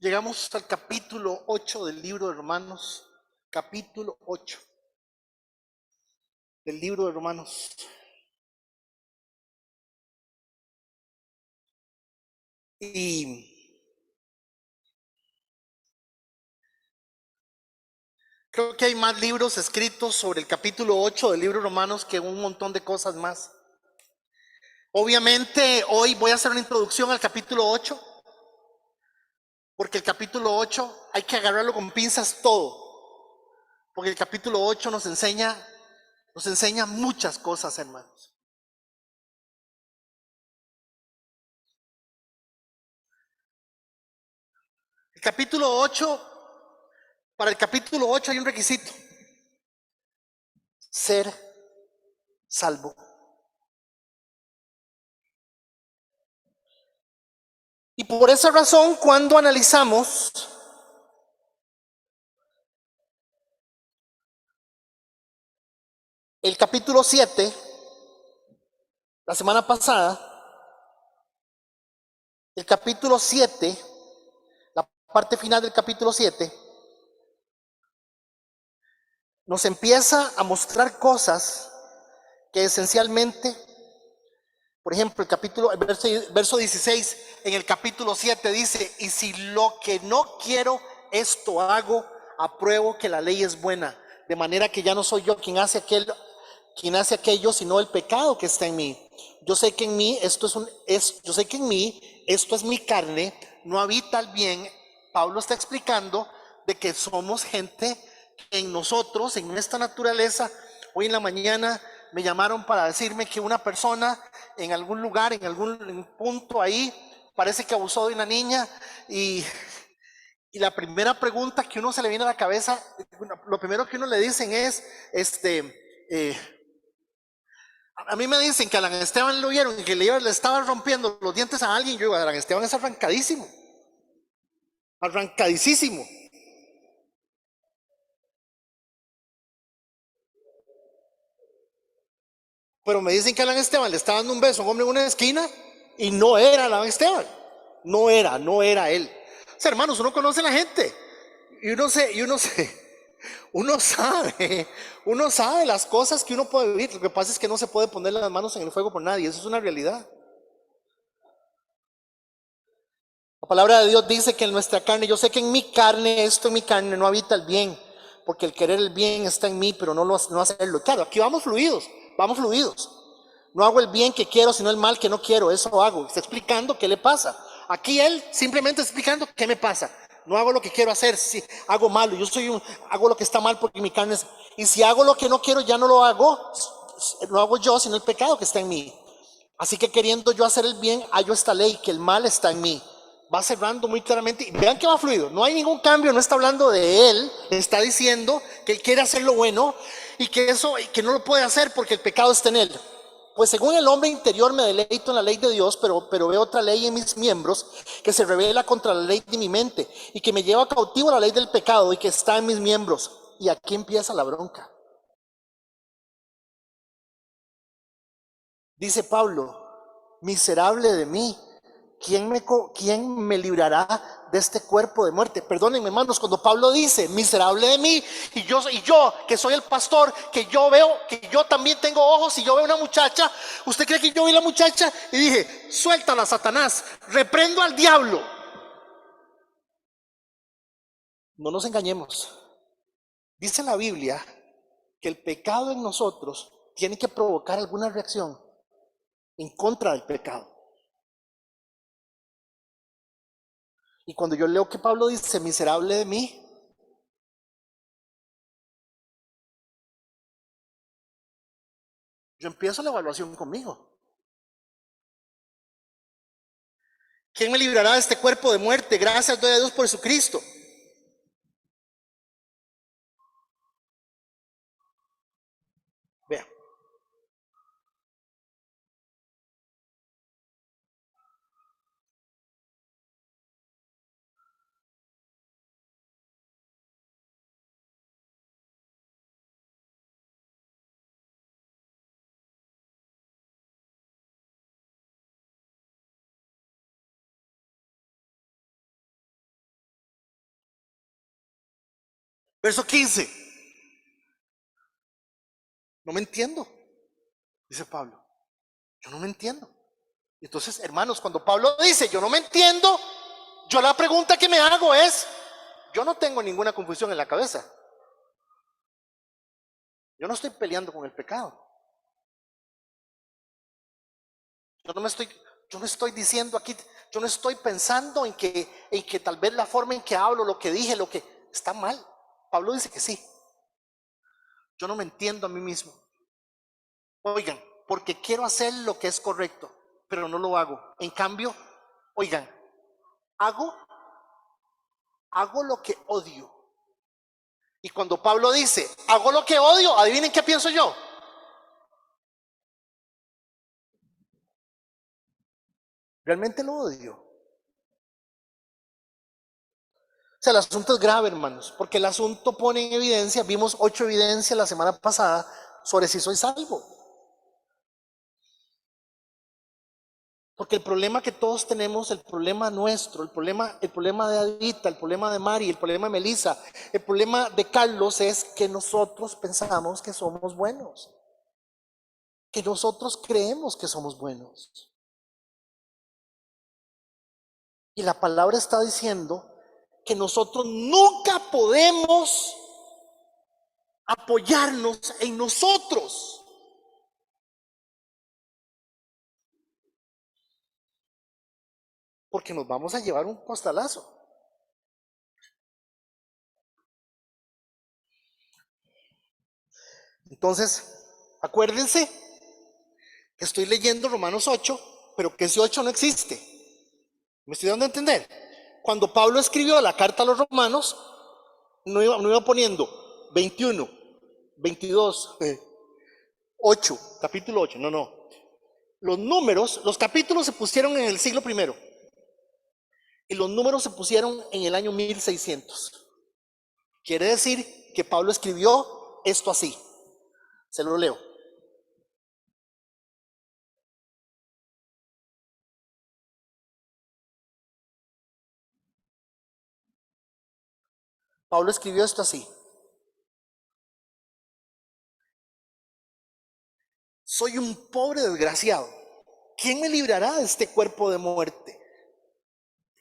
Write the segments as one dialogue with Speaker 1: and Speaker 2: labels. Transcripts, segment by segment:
Speaker 1: Llegamos al capítulo 8 del libro de Romanos, capítulo 8 del libro de Romanos. Y creo que hay más libros escritos sobre el capítulo 8 del libro de Romanos que un montón de cosas más. Obviamente hoy voy a hacer una introducción al capítulo 8, porque el capítulo 8 hay que agarrarlo con pinzas todo, porque el capítulo 8 nos enseña muchas cosas, hermanos. El capítulo 8, para el capítulo 8 hay un requisito: ser salvo. Y por esa razón, cuando analizamos el capítulo 7, la semana pasada, el capítulo 7, la parte final del capítulo 7, nos empieza a mostrar cosas que esencialmente, por ejemplo, el verso 16 en el capítulo 7 dice: y si lo que no quiero, esto hago, apruebo que la ley es buena, de manera que ya no soy yo quien hace aquello, sino el pecado que está en mí. Yo sé que en mí esto es mi carne, no habita el bien. Pablo está explicando de que somos gente en nosotros, en esta naturaleza. Hoy en la mañana me llamaron para decirme que una persona en algún lugar, en algún punto ahí, parece que abusó de una niña, y la primera pregunta que uno se le viene a la cabeza, lo primero que uno le dicen es, a mí me dicen que a Alan Esteban lo vieron y que le estaba rompiendo los dientes a alguien. Yo digo, Alan Esteban es arrancadísimo, arrancadísimo. Pero me dicen que Alan Esteban le estaba dando un beso a un hombre en una esquina y no era Alan Esteban. No era él. O sea, hermanos, uno conoce a la gente y uno sabe las cosas que uno puede vivir. Lo que pasa es que no se puede poner las manos en el fuego por nadie. Eso es una realidad. La palabra de Dios dice que en nuestra carne, yo sé que en mi carne, esto en mi carne no habita el bien, porque el querer el bien está en mí, pero no hacerlo. Claro, aquí vamos fluidos. No hago el bien que quiero, sino el mal que no quiero, eso hago. Está explicando qué le pasa. Aquí él simplemente está explicando qué me pasa. No hago lo que quiero hacer, si hago malo. Hago lo que está mal porque mi carne es... Y si hago lo que no quiero, ya no hago yo, sino el pecado que está en mí. Así que queriendo yo hacer el bien, hallo esta ley, que el mal está en mí. Va cerrando muy claramente. Y vean que va fluido. No hay ningún cambio, no está hablando de él. Está diciendo que él quiere hacer lo bueno y que no lo puede hacer porque el pecado está en él. Pues según el hombre interior me deleito en la ley de Dios, pero veo otra ley en mis miembros que se revela contra la ley de mi mente y que me lleva cautivo a la ley del pecado y que está en mis miembros. Y aquí empieza la bronca. Dice Pablo: miserable de mí, ¿quién me librará de este cuerpo de muerte? Perdónenme, hermanos, cuando Pablo dice miserable de mí, y yo que soy el pastor, que yo veo, que yo también tengo ojos, y yo veo una muchacha, ¿usted cree que yo vi la muchacha y dije, suéltala, Satanás, reprendo al diablo? No nos engañemos. Dice la Biblia que el pecado en nosotros tiene que provocar alguna reacción en contra del pecado. Y cuando yo leo que Pablo dice miserable de mí, yo empiezo la evaluación conmigo. ¿Quién me librará de este cuerpo de muerte? Gracias doy a Dios por Jesucristo. Vea, Verso 15. No me entiendo, dice Pablo. Yo no me entiendo. Entonces, hermanos, cuando Pablo dice yo no me entiendo, yo la pregunta que me hago es, yo no tengo ninguna confusión en la cabeza. Yo no estoy peleando con el pecado. Yo no estoy diciendo aquí, yo no estoy pensando en que tal vez la forma en que hablo, lo que dije, lo que está mal. Pablo dice que sí. Yo no me entiendo a mí mismo. Oigan, porque quiero hacer lo que es correcto, pero no lo hago. En cambio, oigan, hago lo que odio. Y cuando Pablo dice, hago lo que odio, adivinen qué pienso yo. Realmente lo odio. O sea, el asunto es grave, hermanos, porque el asunto pone en evidencia, vimos 8 evidencias la semana pasada sobre si soy salvo. Porque el problema que todos tenemos, el problema nuestro, el problema de Adita, el problema de Mari, el problema de Melissa, el problema de Carlos es que nosotros pensamos que somos buenos, que nosotros creemos que somos buenos. Y la palabra está diciendo que nosotros nunca podemos apoyarnos en nosotros. Porque nos vamos a llevar un costalazo. Entonces, acuérdense que estoy leyendo Romanos 8, pero que ese 8 no existe. ¿Me estoy dando a entender? Cuando Pablo escribió la carta a los romanos, no iba poniendo 21, 22, 8, capítulo 8, no. Los números, los capítulos se pusieron en el siglo primero y los números se pusieron en el año 1600. Quiere decir que Pablo escribió esto así. Se lo leo. Pablo escribió esto así. Soy un pobre desgraciado. ¿Quién me librará de este cuerpo de muerte?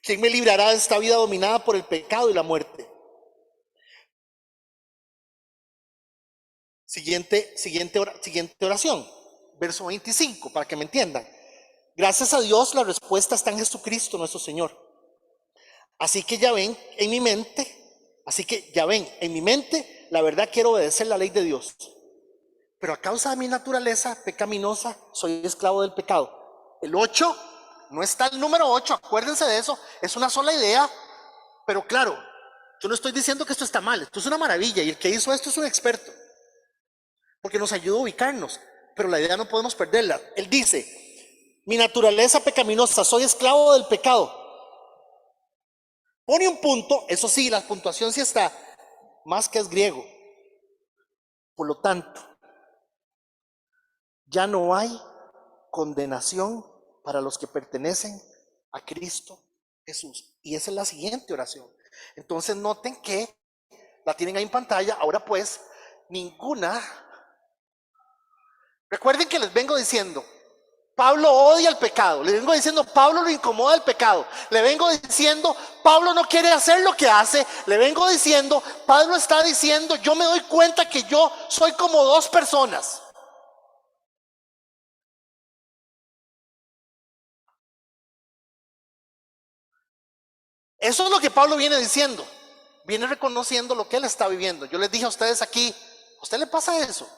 Speaker 1: ¿Quién me librará de esta vida dominada por el pecado y la muerte? Siguiente oración, verso 25, para que me entiendan. Gracias a Dios la respuesta está en Jesucristo nuestro Señor. Así que ya ven en mi mente, la verdad quiero obedecer la ley de Dios. Pero a causa de mi naturaleza pecaminosa, soy esclavo del pecado. El 8, no está el número 8, acuérdense de eso, es una sola idea, pero claro, yo no estoy diciendo que esto está mal, esto es una maravilla y el que hizo esto es un experto, porque nos ayuda a ubicarnos, pero la idea no podemos perderla. Él dice, mi naturaleza pecaminosa, soy esclavo del pecado. Pone un punto, eso sí, la puntuación sí está, más que es griego. Por lo tanto, ya no hay condenación para los que pertenecen a Cristo Jesús. Y esa es la siguiente oración. Entonces noten que la tienen ahí en pantalla. Ahora pues, recuerden que les vengo diciendo, Pablo odia el pecado. Le vengo diciendo, Pablo lo incomoda el pecado. Le vengo diciendo, Pablo no quiere hacer lo que hace. Le vengo diciendo, Pablo está diciendo, yo me doy cuenta que yo soy como dos personas. Eso es lo que Pablo viene diciendo. Viene reconociendo lo que él está viviendo. Yo les dije a ustedes aquí, ¿a usted le pasa eso?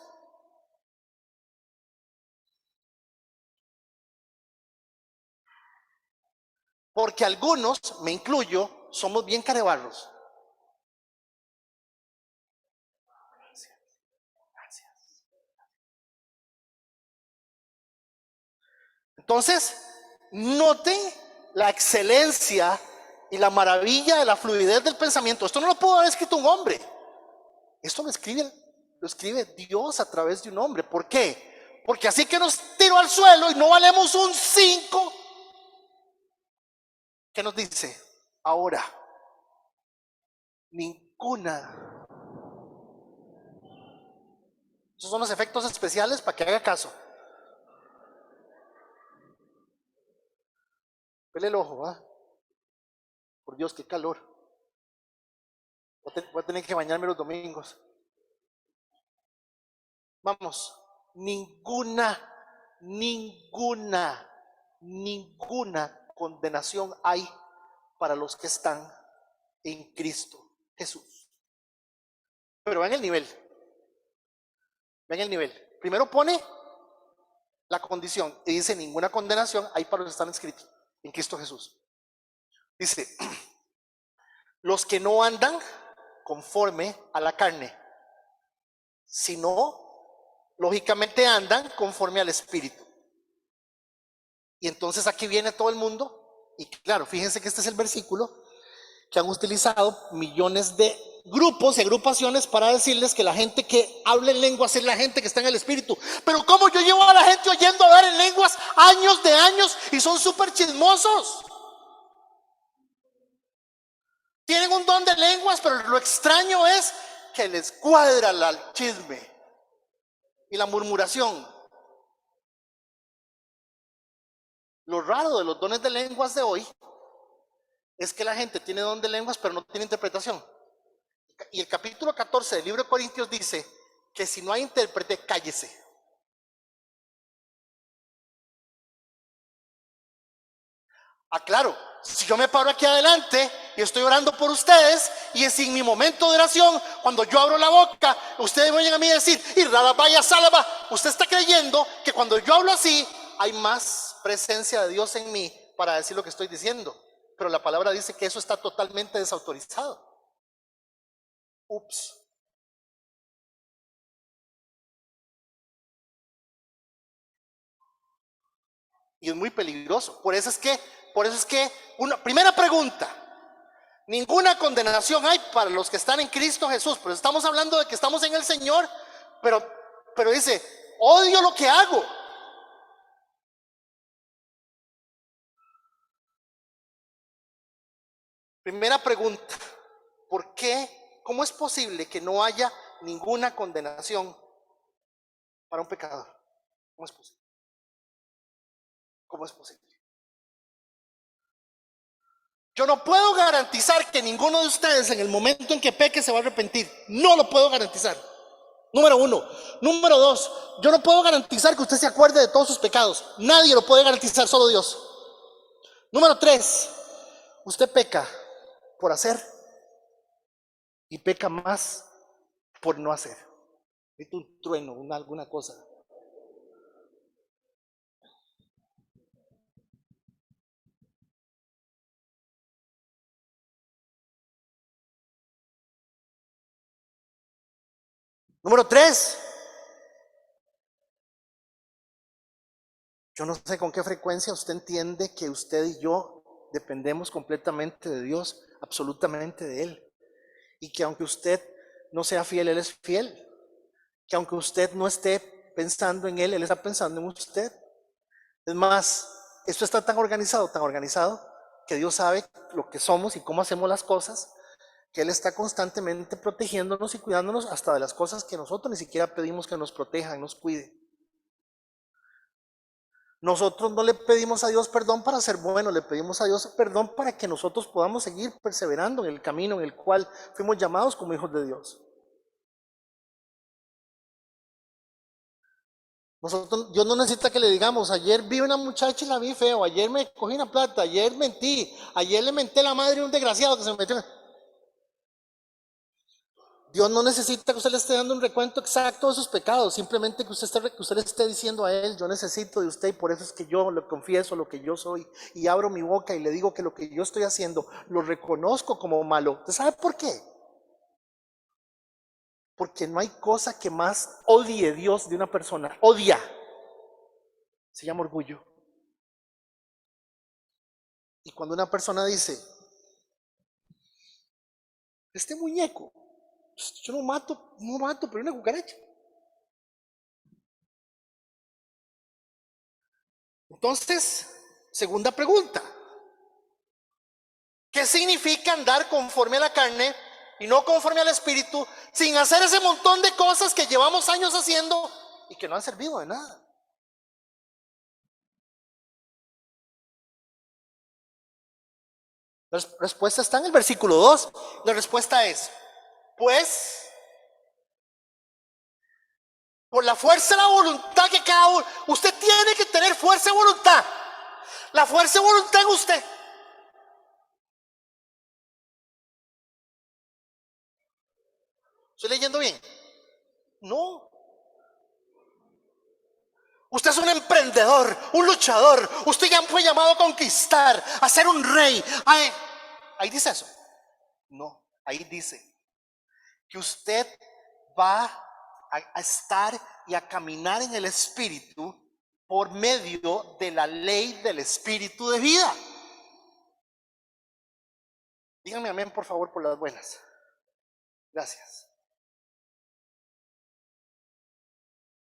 Speaker 1: Porque algunos, me incluyo, somos bien carebarros. Entonces, noten la excelencia y la maravilla de la fluidez del pensamiento. Esto no lo pudo haber escrito un hombre. Esto lo escribe Dios a través de un hombre. ¿Por qué? Porque así que nos tiró al suelo y no valemos un 5. ¿Qué nos dice? Ahora, ninguna Esos son los efectos especiales para que haga caso. Pele el ojo, ¿va? Por Dios, qué calor. Voy a tener que bañarme los domingos. Vamos, ninguna condenación hay para los que están en Cristo Jesús. Pero vean el nivel. Vean el nivel. Primero pone la condición y dice: ninguna condenación hay para los que están inscritos en Cristo Jesús. Dice: los que no andan conforme a la carne, sino lógicamente andan conforme al Espíritu. Y entonces aquí viene todo el mundo, y claro, fíjense que este es el versículo que han utilizado millones de grupos y agrupaciones para decirles que la gente que habla en lenguas es la gente que está en el Espíritu. Pero ¿cómo yo llevo a la gente oyendo hablar en lenguas años de años y son súper chismosos? Tienen un don de lenguas, pero lo extraño es que les cuadra el chisme y la murmuración. Lo raro de los dones de lenguas de hoy es que la gente tiene don de lenguas, pero no tiene interpretación. Y el capítulo 14 del libro de Corintios dice que si no hay intérprete, cállese. Claro, si yo me paro aquí adelante y estoy orando por ustedes, y es en mi momento de oración, cuando yo abro la boca, ustedes me llegan a mí a decir: y vaya salva. Usted está creyendo que cuando yo hablo así, hay más presencia de Dios en mí para decir lo que estoy diciendo. Pero la palabra dice que eso está totalmente desautorizado. Ups. Y es muy peligroso. Por eso es que una primera pregunta: ninguna condenación hay para los que están en Cristo Jesús. Pero estamos hablando de que estamos en el Señor, pero dice: odio lo que hago. Primera pregunta: ¿por qué? ¿Cómo es posible que no haya ninguna condenación para un pecador? ¿Cómo es posible? ¿Cómo es posible? Yo no puedo garantizar que ninguno de ustedes en el momento en que peque se va a arrepentir. No lo puedo garantizar. Número uno. Número dos, yo no puedo garantizar que usted se acuerde de todos sus pecados. Nadie lo puede garantizar, solo Dios. Número tres, usted peca por hacer y peca más por no hacer. Necesito un trueno, alguna cosa. Número tres, yo no sé con qué frecuencia usted entiende que usted y yo dependemos completamente de Dios, absolutamente de Él. Y que aunque usted no sea fiel, Él es fiel. Que aunque usted no esté pensando en Él, Él está pensando en usted. Es más, esto está tan organizado, que Dios sabe lo que somos y cómo hacemos las cosas, que Él está constantemente protegiéndonos y cuidándonos hasta de las cosas que nosotros ni siquiera pedimos que nos protejan, nos cuide. Nosotros no le pedimos a Dios perdón para ser buenos, le pedimos a Dios perdón para que nosotros podamos seguir perseverando en el camino en el cual fuimos llamados como hijos de Dios. Dios no necesita que le digamos: ayer vi una muchacha y la vi feo, ayer me cogí una plata, ayer mentí, ayer le menté la madre a un desgraciado que se me metió. Dios no necesita que usted le esté dando un recuento exacto de sus pecados, simplemente que usted le esté diciendo a Él: yo necesito de usted, y por eso es que yo le confieso lo que yo soy, y abro mi boca y le digo que lo que yo estoy haciendo lo reconozco como malo. ¿Usted sabe por qué? Porque no hay cosa que más odie Dios de una persona. Odia. Se llama orgullo. Y cuando una persona dice: este muñeco, yo no mato, pero una cucaracha. Entonces, segunda pregunta: ¿qué significa andar conforme a la carne y no conforme al Espíritu, sin hacer ese montón de cosas que llevamos años haciendo y que no han servido de nada. La respuesta está en el versículo 2. La respuesta es, pues, por la fuerza de la voluntad que cada uno, usted tiene que tener fuerza de voluntad. La fuerza de voluntad en usted. ¿Estoy leyendo bien? No. Usted es un emprendedor, un luchador. Usted ya fue llamado a conquistar, a ser un rey. Ahí dice eso. No, ahí dice que usted va a estar y a caminar en el Espíritu por medio de la ley del Espíritu de vida. Díganme amén, por favor, por las buenas. Gracias.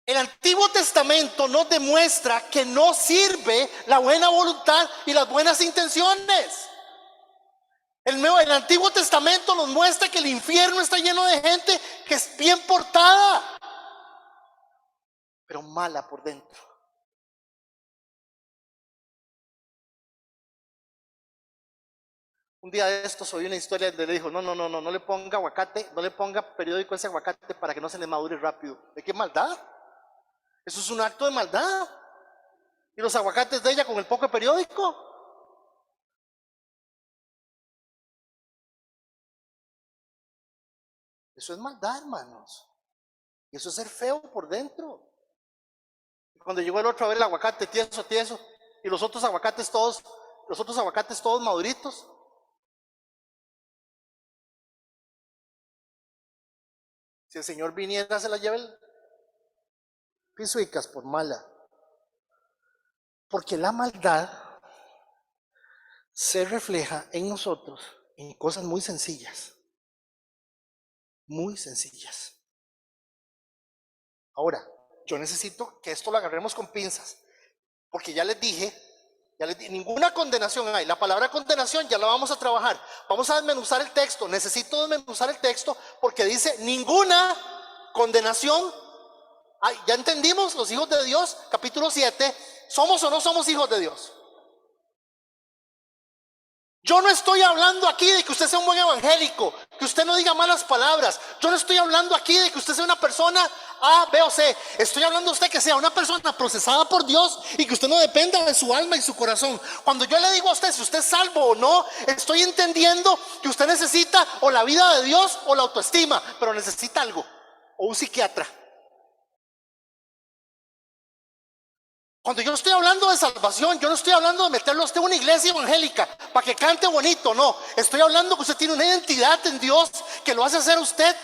Speaker 1: El Antiguo Testamento nos demuestra que no sirve la buena voluntad y las buenas intenciones. El Antiguo Testamento nos muestra que el infierno está lleno de gente que es bien portada, pero mala por dentro. Un día de estos oí una historia donde le dijo, no le ponga aguacate, no le ponga periódico a ese aguacate para que no se le madure rápido. ¿De qué maldad? Eso es un acto de maldad. ¿Y los aguacates de ella con el poco de periódico? Eso es maldad, hermanos. Y eso es ser feo por dentro. Cuando llegó el otro a ver el aguacate tieso, y los otros aguacates todos maduritos. Si el Señor viniera, se la lleva el pisuicas por mala. Porque la maldad se refleja en nosotros en cosas muy sencillas. Muy sencillas. Ahora, yo necesito que esto lo agarremos con pinzas. Porque ya les dije, ninguna condenación hay. La palabra condenación ya la vamos a trabajar. Vamos a desmenuzar el texto. Necesito desmenuzar el texto porque dice ninguna condenación. Ya entendimos, los hijos de Dios, capítulo 7, ¿somos o no somos hijos de Dios? Yo no estoy hablando aquí de que usted sea un buen evangélico, que usted no diga malas palabras. Yo no estoy hablando aquí de que usted sea una persona A, B o C. Estoy hablando de usted que sea una persona procesada por Dios y que usted no dependa de su alma y su corazón. Cuando yo le digo a usted si usted es salvo o no, estoy entendiendo que usted necesita o la vida de Dios o la autoestima, pero necesita algo, o un psiquiatra. Cuando yo estoy hablando de salvación, yo no estoy hablando de meterlo a usted en una iglesia evangélica para que cante bonito, no. Estoy hablando que usted tiene una identidad en Dios que lo hace ser usted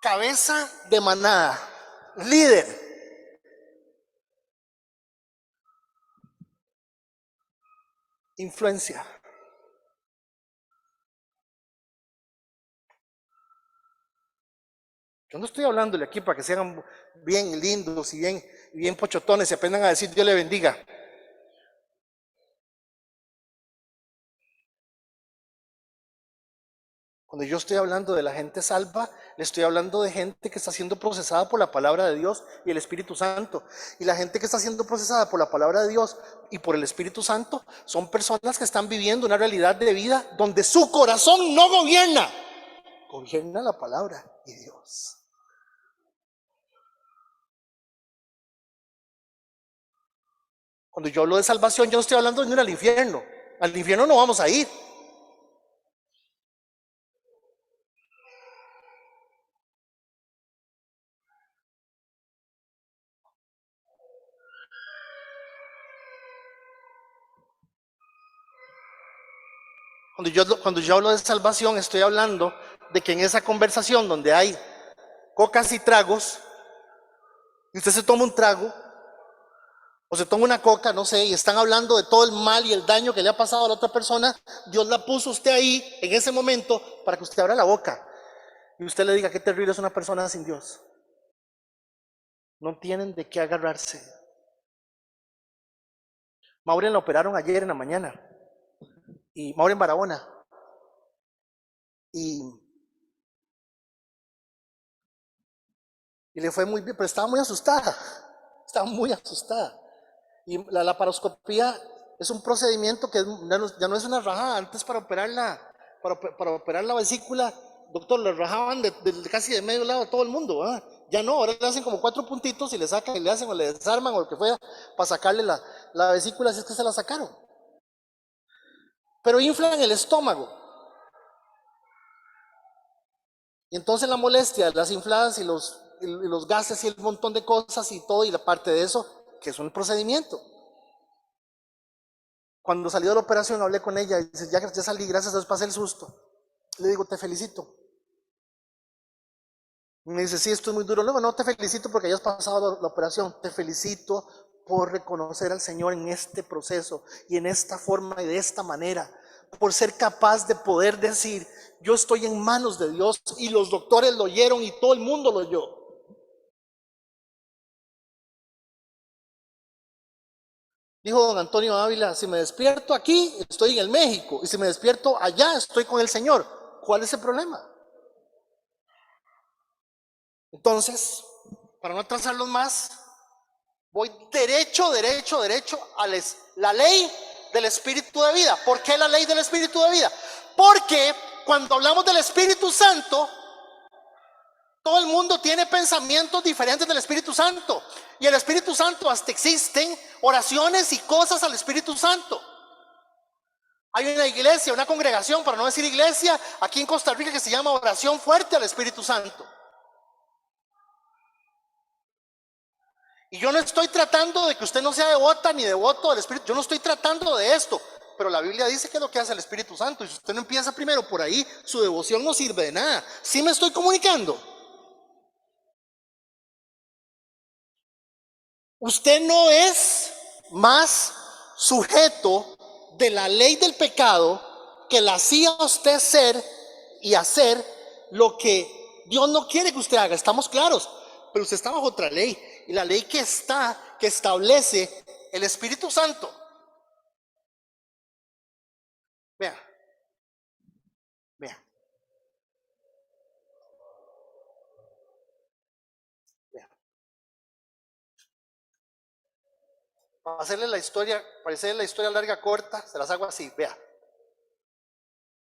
Speaker 1: cabeza de manada, líder. Influencia. Yo no estoy hablándole aquí para que sean bien lindos y bien pochotones y aprendan a decir Dios le bendiga. Cuando yo estoy hablando de la gente salva, le estoy hablando de gente que está siendo procesada por la palabra de Dios y el Espíritu Santo. Y la gente que está siendo procesada por la palabra de Dios y por el Espíritu Santo son personas que están viviendo una realidad de vida donde su corazón no gobierna. Gobierna la palabra y Dios. Cuando yo hablo de salvación, yo no estoy hablando de ir al infierno. Al infierno no vamos a ir. Cuando yo hablo de salvación, estoy hablando de que en esa conversación donde hay cocas y tragos, y usted se toma un trago, o se toma una coca, no sé, y están hablando de todo el mal y el daño que le ha pasado a la otra persona, Dios la puso usted ahí, en ese momento, para que usted abra la boca, y usted le diga qué terrible es una persona sin Dios. No tienen de qué agarrarse. Maureen la operaron ayer en la mañana, y Maureen Barahona, y, y le fue muy bien, pero estaba muy asustada, estaba muy asustada. Y la laparoscopía es un procedimiento que ya no es una rajada. Antes para operar la vesícula, doctor, le rajaban casi de medio lado a todo el mundo, ¿verdad? Ya no, ahora le hacen como 4 puntitos y le sacan, y le hacen o le desarman o lo que fuera para sacarle la vesícula, si es que se la sacaron. Pero inflan el estómago. Y entonces la molestia, las infladas y los gases y el montón de cosas y todo, y la parte de eso, que es un procedimiento. Cuando salió de la operación hablé con ella y dice, ya salí, gracias a Dios pasé el susto. Le digo, te felicito. Y me dice, sí, esto es muy duro. Luego, no te felicito porque hayas pasado la operación. Te felicito por reconocer al Señor en este proceso y en esta forma y de esta manera. Por ser capaz de poder decir, yo estoy en manos de Dios, y los doctores lo oyeron y todo el mundo lo oyó. Dijo don Antonio Ávila, si me despierto aquí, estoy en el México, y si me despierto allá, estoy con el Señor. ¿Cuál es el problema? Entonces, para no atrasarlos más, voy derecho a la ley del Espíritu de vida. ¿Por qué la ley del Espíritu de vida? Porque cuando hablamos del Espíritu Santo, todo el mundo tiene pensamientos diferentes del Espíritu Santo. Y el Espíritu Santo, hasta existen oraciones y cosas al Espíritu Santo. Hay una iglesia, una congregación, para no decir iglesia, aquí en Costa Rica, que se llama Oración Fuerte al Espíritu Santo. Y yo no estoy tratando de que usted no sea devota ni devoto del Espíritu. Yo no estoy tratando de esto. Pero la Biblia dice que es lo que hace el Espíritu Santo. Y si usted no empieza primero por ahí, su devoción no sirve de nada. ¿Sí me estoy comunicando? Usted no es más sujeto de la ley del pecado que la hacía usted ser y hacer lo que Dios no quiere que usted haga. Estamos claros. Pero usted está bajo otra ley. Y la ley que establece el Espíritu Santo. Vea, vea, vea. Para hacerle la historia larga corta, se las hago así. Vea.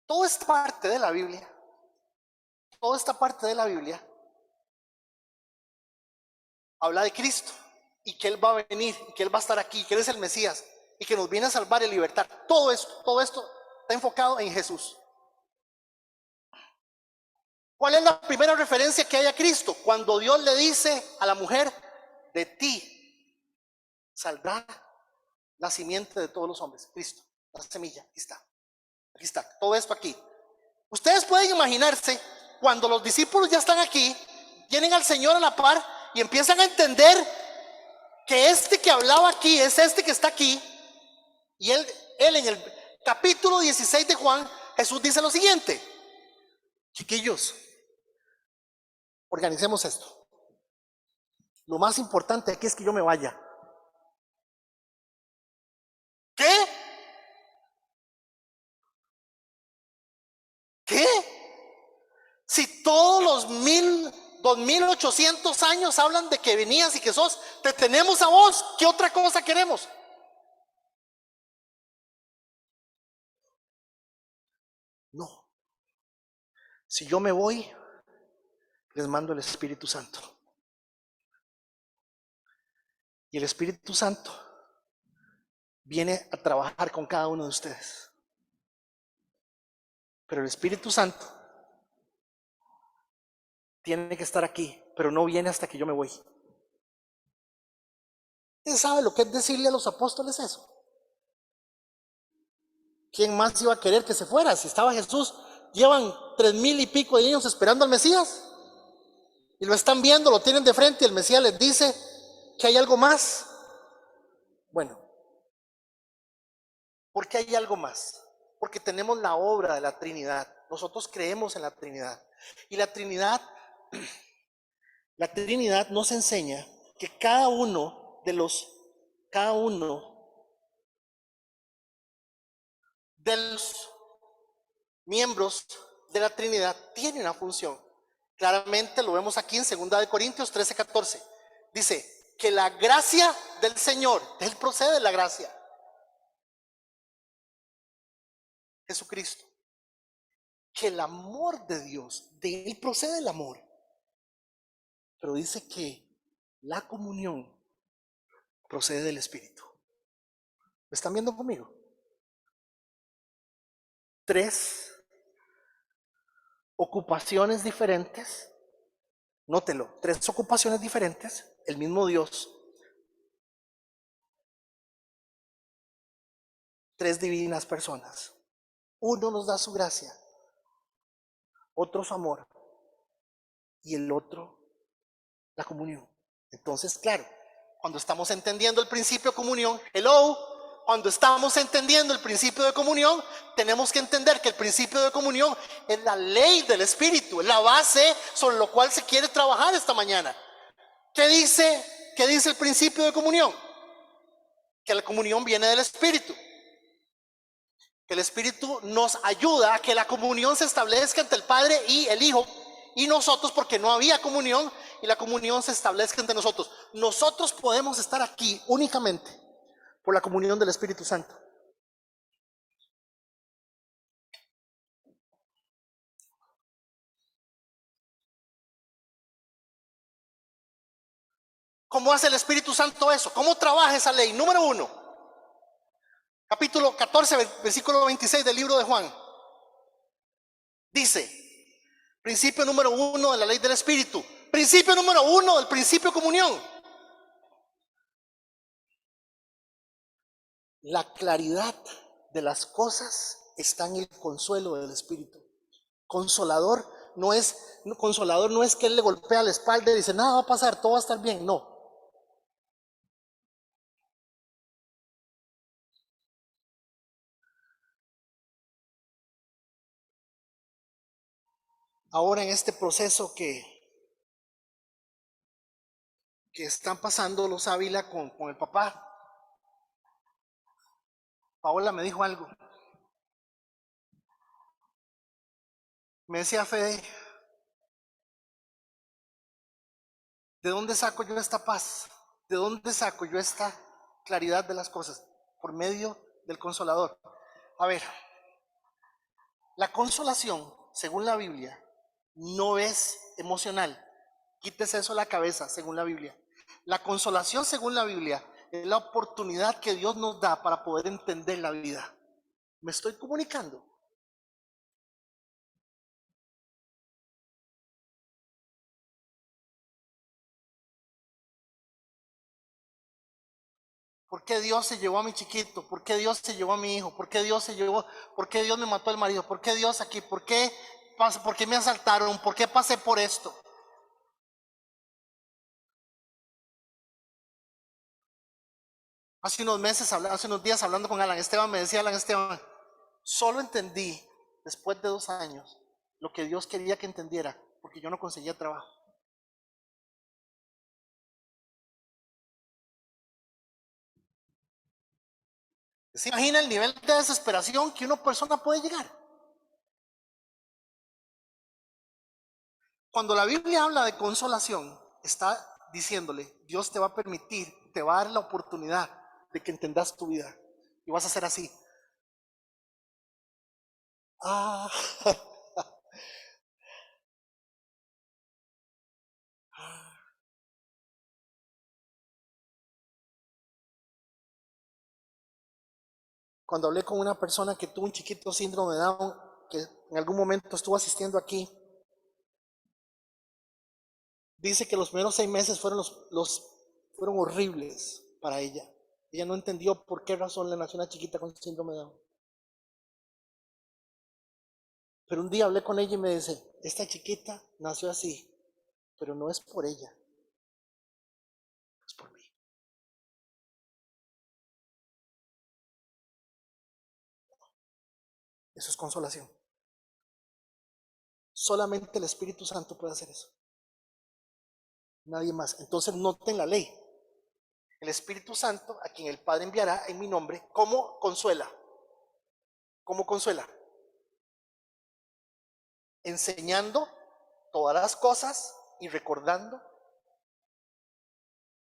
Speaker 1: Toda esta parte de la Biblia, toda esta parte de la Biblia habla de Cristo y que Él va a venir, y que Él va a estar aquí, que Él es el Mesías y que nos viene a salvar y libertar. Todo esto está enfocado en Jesús. ¿Cuál es la primera referencia que hay a Cristo? Cuando Dios le dice a la mujer, de ti saldrá la simiente de todos los hombres. Cristo, la semilla, aquí está, todo esto aquí. Ustedes pueden imaginarse cuando los discípulos ya están aquí, vienen al Señor a la par y empiezan a entender que este que hablaba aquí es este que está aquí. Y él en el capítulo 16 de Juan, Jesús dice lo siguiente: chiquillos, organicemos esto. Lo más importante aquí es que yo me vaya. ¿Qué? ¿Qué? Si todos los 2800 años hablan de que venías y que sos, te tenemos a vos, ¿qué otra cosa queremos? No. Si yo me voy, les mando el Espíritu Santo. Y el Espíritu Santo viene a trabajar con cada uno de ustedes. Pero el Espíritu Santo tiene que estar aquí, pero no viene hasta que yo me voy. ¿Usted sabe lo que es decirle a los apóstoles eso? ¿Quién más iba a querer que se fuera? Si estaba Jesús, llevan 3000 y pico de años esperando al Mesías. Y lo están viendo, lo tienen de frente y el Mesías les dice que hay algo más. Bueno, ¿por qué hay algo más? Porque tenemos la obra de la Trinidad. Nosotros creemos en la Trinidad. Y la Trinidad nos enseña que cada uno de los miembros de la Trinidad tiene una función. Claramente lo vemos aquí en 2 Corintios 13:14. Dice que la gracia del Señor, de Él procede la gracia, Jesucristo. Que el amor de Dios, de Él procede el amor. Pero dice que la comunión procede del Espíritu. ¿Me están viendo conmigo? 3 ocupaciones diferentes. Nótelo, 3 ocupaciones diferentes, el mismo Dios, 3 divinas personas. Uno nos da su gracia, otro su amor y el otro la comunión. Entonces, claro, cuando estamos entendiendo el principio de comunión, cuando estamos entendiendo el principio de comunión, tenemos que entender que el principio de comunión es la ley del Espíritu, es la base sobre lo cual se quiere trabajar esta mañana. ¿Qué dice el principio de comunión? Que la comunión viene del Espíritu. Que el Espíritu nos ayuda a que la comunión se establezca entre el Padre y el Hijo y nosotros, porque no había comunión, y la comunión se establezca entre nosotros. Nosotros podemos estar aquí únicamente por la comunión del Espíritu Santo. ¿Cómo hace el Espíritu Santo eso? ¿Cómo trabaja esa ley? Número 1, capítulo 14, versículo 26 del libro de Juan. Dice, principio número 1 de la ley del Espíritu. Principio número 1 del principio de comunión. La claridad de las cosas está en el consuelo del Espíritu. Consolador no es que Él le golpea la espalda y dice, nada va a pasar, todo va a estar bien. No. Ahora en este proceso que están pasando los Ávila con el papá, Paola me dijo algo. Me decía, Fede, ¿de dónde saco yo esta paz? ¿De dónde saco yo esta claridad de las cosas? Por medio del Consolador. A ver, la consolación, según la Biblia, no es emocional. Quítese eso de la cabeza, según la Biblia. La consolación, según la Biblia, es la oportunidad que Dios nos da para poder entender la vida. ¿Me estoy comunicando? ¿Por qué Dios se llevó a mi chiquito? ¿Por qué Dios se llevó a mi hijo? ¿Por qué Dios me mató al marido? ¿Por qué Dios aquí? ¿Por qué me asaltaron? ¿Por qué pasé por esto? Hace unos días hablando con Alan Esteban, me decía Alan Esteban, solo entendí después de 2 años lo que Dios quería que entendiera, porque yo no conseguía trabajo. ¿Se imagina el nivel de desesperación que una persona puede llegar? Cuando la Biblia habla de consolación, está diciéndole, Dios te va a permitir, te va a dar la oportunidad de que entendas tu vida. Y vas a ser así. Ah, cuando hablé con una persona que tuvo un chiquito síndrome de Down, que en algún momento estuvo asistiendo aquí, dice que los primeros 6 meses fueron horribles para ella. Ella no entendió por qué razón le nació una chiquita con síndrome de Down. Pero un día hablé con ella y me dice, esta chiquita nació así, pero no es por ella, es por mí. Eso es consolación. Solamente el Espíritu Santo puede hacer eso. Nadie más. Entonces noten la ley. El Espíritu Santo, a quien el Padre enviará en mi nombre, ¿cómo consuela? ¿Cómo consuela? enseñando todas las cosas y recordando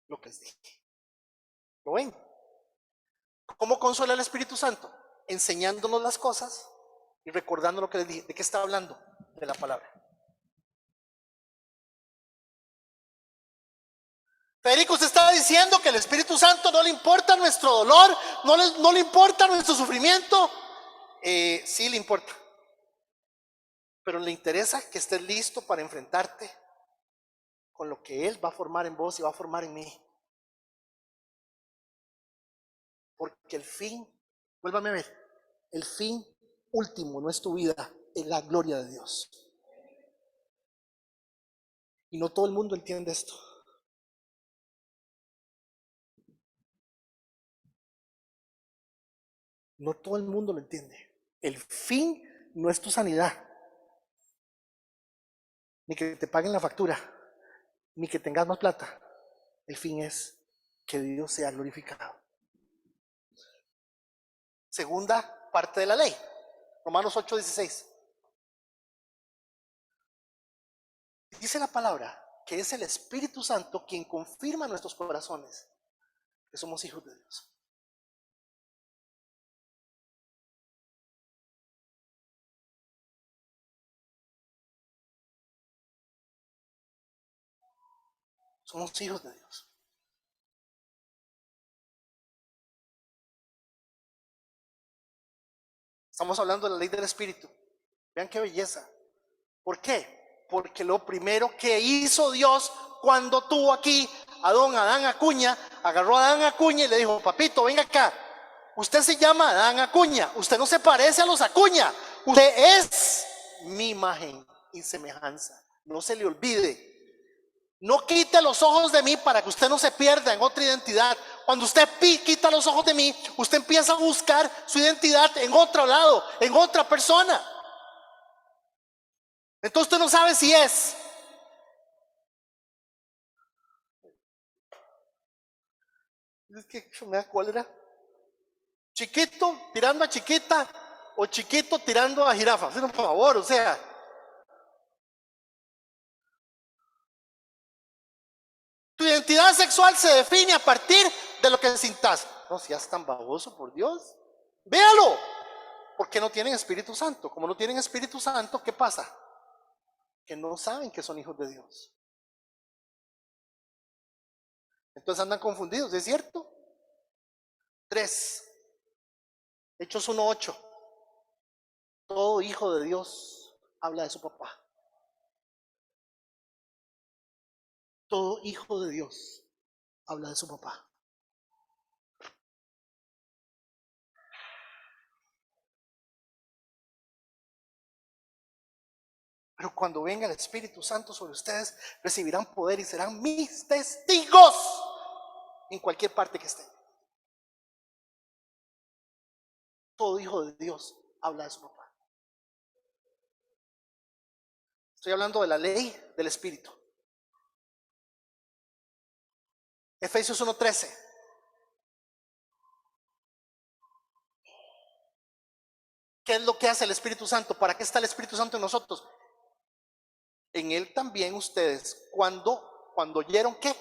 Speaker 1: lo que les dije. ¿Lo ven? ¿Cómo consuela el Espíritu Santo? Enseñándonos las cosas y recordando lo que les dije. ¿De qué está hablando? De la palabra. Federico, usted estaba diciendo que el Espíritu Santo no le importa nuestro dolor, no le importa nuestro sufrimiento. Sí le importa, pero le interesa que estés listo para enfrentarte con lo que Él va a formar en vos y va a formar en mí. Porque el fin, vuélvame a ver, el fin último no es tu vida, es la gloria de Dios. Y no todo el mundo entiende esto. No todo el mundo lo entiende. El fin no es tu sanidad, ni que te paguen la factura, ni que tengas más plata. El fin es que Dios sea glorificado. Segunda parte de la ley, Romanos 8:16. Dice la palabra que es el Espíritu Santo quien confirma en nuestros corazones que somos hijos de Dios. Somos hijos de Dios. Estamos hablando de la ley del Espíritu. Vean qué belleza. ¿Por qué? Porque lo primero que hizo Dios cuando tuvo aquí a don Adán Acuña, agarró a Adán Acuña y le dijo: papito, venga acá. Usted se llama Adán Acuña. Usted no se parece a los Acuña. Usted es mi imagen y semejanza. No se le olvide. No quite los ojos de mí para que usted no se pierda en otra identidad. Cuando usted quita los ojos de mí, usted empieza a buscar su identidad en otro lado, en otra persona. Entonces usted no sabe si es. Es que me da cólera. Chiquito tirando a chiquita o chiquito tirando a jirafa. Por favor, o sea. Tu identidad sexual se define a partir de lo que sintas. No seas tan baboso, por Dios. Véalo. Porque no tienen Espíritu Santo. Como no tienen Espíritu Santo, ¿qué pasa? Que no saben que son hijos de Dios. Entonces andan confundidos, ¿es cierto? 3. Hechos 1:8. Todo hijo de Dios habla de su papá. Todo hijo de Dios habla de su papá. Pero cuando venga el Espíritu Santo sobre ustedes, recibirán poder y serán mis testigos en cualquier parte que estén. Todo hijo de Dios habla de su papá. Estoy hablando de la ley del Espíritu. Efesios 1:13. ¿Qué es lo que hace el Espíritu Santo? ¿Para qué está el Espíritu Santo en nosotros? En él también ustedes, cuando oyeron ¿qué?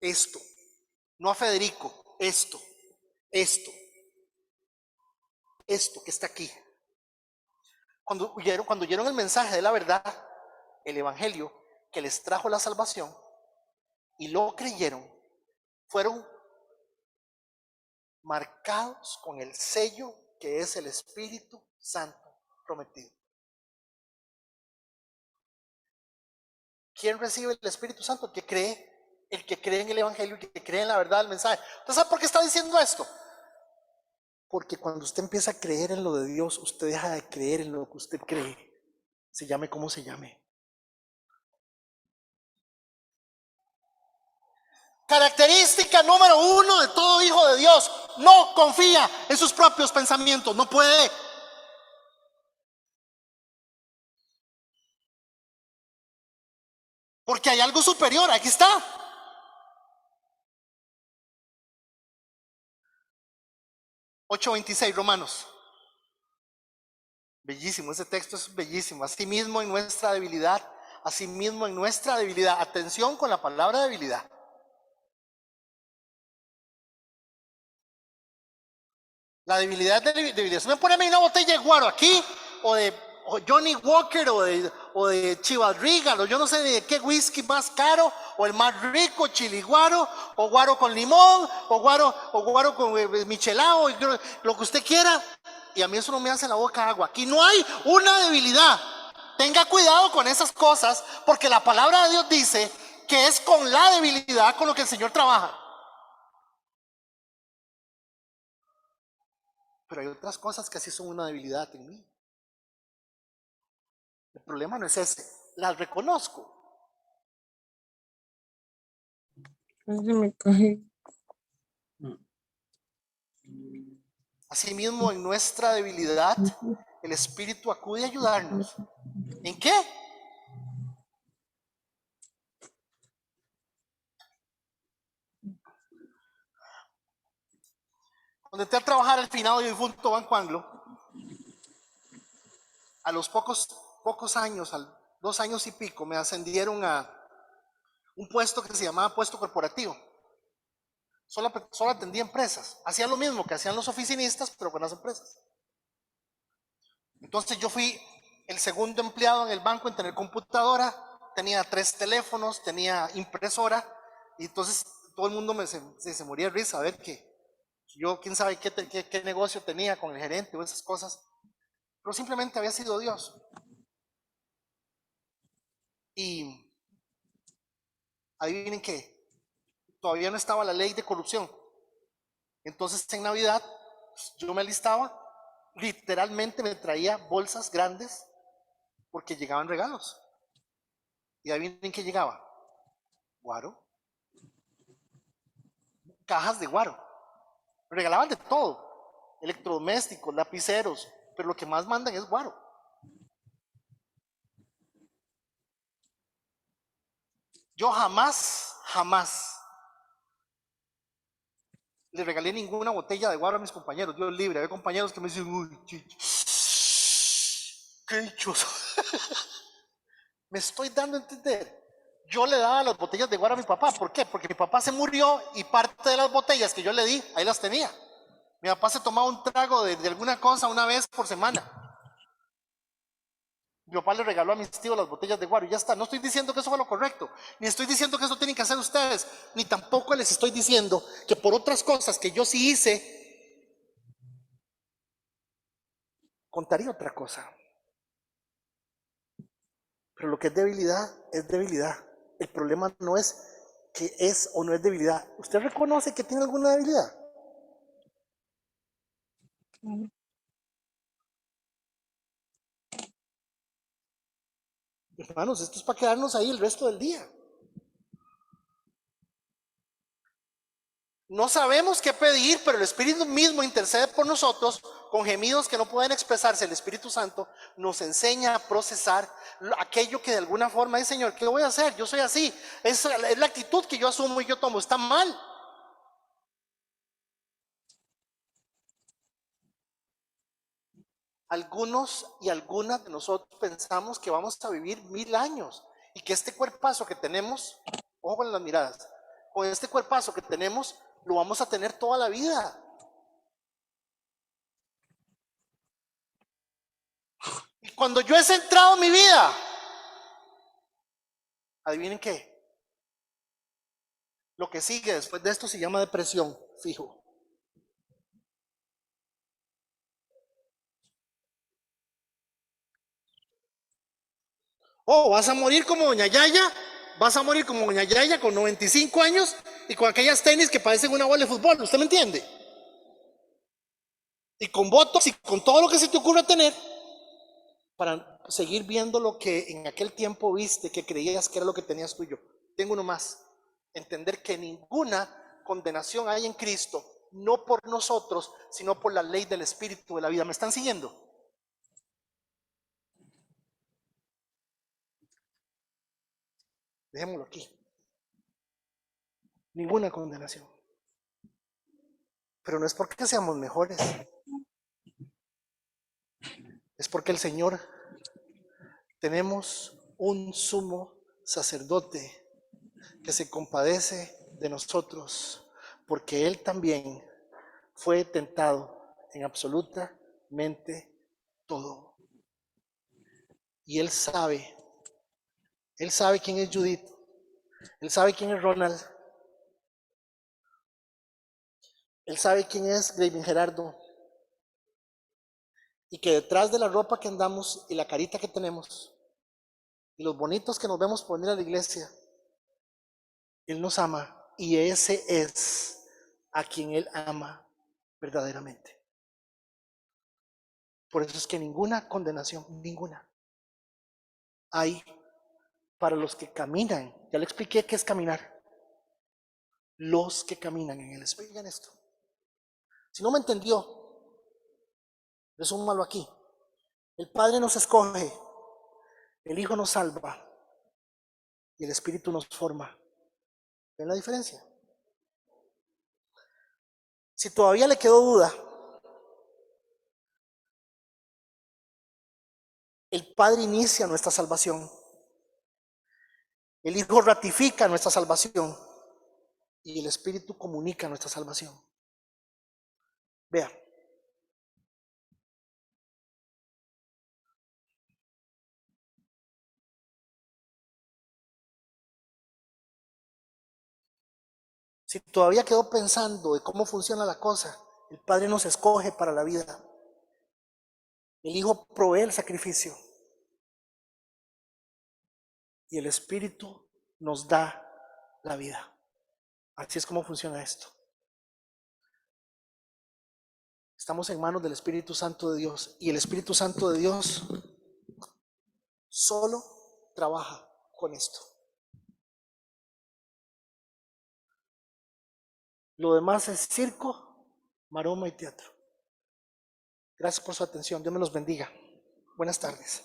Speaker 1: Esto. No a Federico, esto que está aquí. Cuando oyeron el mensaje de la verdad, el evangelio que les trajo la salvación y lo creyeron, fueron marcados con el sello que es el Espíritu Santo prometido. ¿Quién recibe el Espíritu Santo? El que cree en el evangelio, el que cree en la verdad del mensaje. ¿Usted sabe por qué está diciendo esto? Porque cuando usted empieza a creer en lo de Dios, usted deja de creer en lo que usted cree, se llame como se llame. Característica número 1 de todo hijo de Dios: no confía en sus propios pensamientos, no puede. Porque hay algo superior, aquí está. (8:26) Romanos. Bellísimo, ese texto es bellísimo. Asimismo en nuestra debilidad, asimismo en nuestra debilidad. Atención con la palabra debilidad. La debilidad de debilidad. Si me pone a mí una botella de guaro aquí, o de Johnny Walker, o de Chivas Regal, o yo no sé de qué whisky más caro, o el más rico, chiliguaro, o guaro con limón, o guaro con michelado, lo que usted quiera, y a mí eso no me hace la boca agua. Aquí no hay una debilidad. Tenga cuidado con esas cosas, porque la palabra de Dios dice que es con la debilidad con lo que el Señor trabaja. Pero hay otras cosas que sí son una debilidad en mí. El problema no es ese, las reconozco.
Speaker 2: Se me cae.
Speaker 1: Asimismo, en nuestra debilidad, el Espíritu acude a ayudarnos. ¿En qué? Cuando entré a trabajar al finado y difunto Banco Anglo, a los pocos años, a 2 años y pico, me ascendieron a un puesto que se llamaba puesto corporativo. Solo atendía empresas. Hacía lo mismo que hacían los oficinistas, pero con las empresas. Entonces yo fui el segundo empleado en el banco en tener computadora, tenía 3 teléfonos, tenía impresora, y entonces todo el mundo se moría de risa a ver que yo quién sabe qué negocio tenía con el gerente o esas cosas, pero simplemente había sido Dios. Y adivinen qué, todavía no estaba la ley de corrupción. Entonces en Navidad yo me alistaba, literalmente me traía bolsas grandes porque llegaban regalos. Y adivinen qué llegaba, guaro, cajas de guaro. Me regalaban de todo, electrodomésticos, lapiceros, pero lo que más mandan es guaro. Yo jamás le regalé ninguna botella de guaro a mis compañeros, Dios libre. Hay compañeros que me dicen, uy, qué dichoso. Me estoy dando a entender. Yo le daba las botellas de guaro a mi papá. ¿Por qué? Porque mi papá se murió y parte de las botellas que yo le di, ahí las tenía. Mi papá se tomaba un trago de alguna cosa una vez por semana. Mi papá le regaló a mis tíos las botellas de guaro y ya está. No estoy diciendo que eso fue lo correcto, ni estoy diciendo que eso tienen que hacer ustedes, ni tampoco les estoy diciendo que por otras cosas que yo sí hice, contaría otra cosa. Pero lo que es debilidad, es debilidad. El problema no es que es o no es debilidad. ¿Usted reconoce que tiene alguna debilidad? Hermanos, esto es para quedarnos ahí el resto del día. No sabemos qué pedir, pero el Espíritu mismo intercede por nosotros con gemidos que no pueden expresarse. El Espíritu Santo nos enseña a procesar aquello que de alguna forma dice, Señor, ¿qué voy a hacer? Yo soy así. Es la actitud que yo asumo y yo tomo. Está mal. Algunos y algunas de nosotros pensamos que vamos a vivir 1000 años y que este cuerpazo que tenemos, ojo con las miradas, con este cuerpazo que tenemos, lo vamos a tener toda la vida. Y cuando yo he centrado mi vida, adivinen qué, lo que sigue después de esto se llama depresión, fijo. Oh, vas a morir como doña Yaya, vas a morir como doña Yaya con 95 años y con aquellas tenis que parecen una bola de fútbol, ¿usted me entiende? Y con botox y con todo lo que se te ocurra tener para seguir viendo lo que en aquel tiempo viste, que creías que era lo que tenías tuyo. Tengo uno más, entender que ninguna condenación hay en Cristo, no por nosotros, sino por la ley del Espíritu de la vida. ¿Me están siguiendo? Dejémoslo aquí. Ninguna condenación. Pero no es porque seamos mejores, es porque el Señor, tenemos un sumo sacerdote que se compadece de nosotros, porque Él también fue tentado en absolutamente todo. Y Él sabe quién es Judith, Él sabe quién es Ronald, Él sabe quién es Gravin Gerardo, y que detrás de la ropa que andamos y la carita que tenemos y los bonitos que nos vemos por venir a la iglesia, Él nos ama, y ese es a quien Él ama verdaderamente. Por eso es que ninguna condenación, ninguna, hay para los que caminan. Ya le expliqué qué es caminar. Los que caminan en el Espíritu. Oigan esto. Si no me entendió, resúmalo aquí. El Padre nos escoge, el Hijo nos salva y el Espíritu nos forma. ¿Ven la diferencia? Si todavía le quedó duda, el Padre inicia nuestra salvación, el Hijo ratifica nuestra salvación y el Espíritu comunica nuestra salvación. Vea. Si todavía quedó pensando de cómo funciona la cosa, el Padre nos escoge para la vida. El Hijo provee el sacrificio. Y el Espíritu nos da la vida. Así es como funciona esto. Estamos en manos del Espíritu Santo de Dios. Y el Espíritu Santo de Dios solo trabaja con esto. Lo demás es circo, maroma y teatro. Gracias por su atención. Dios me los bendiga. Buenas tardes.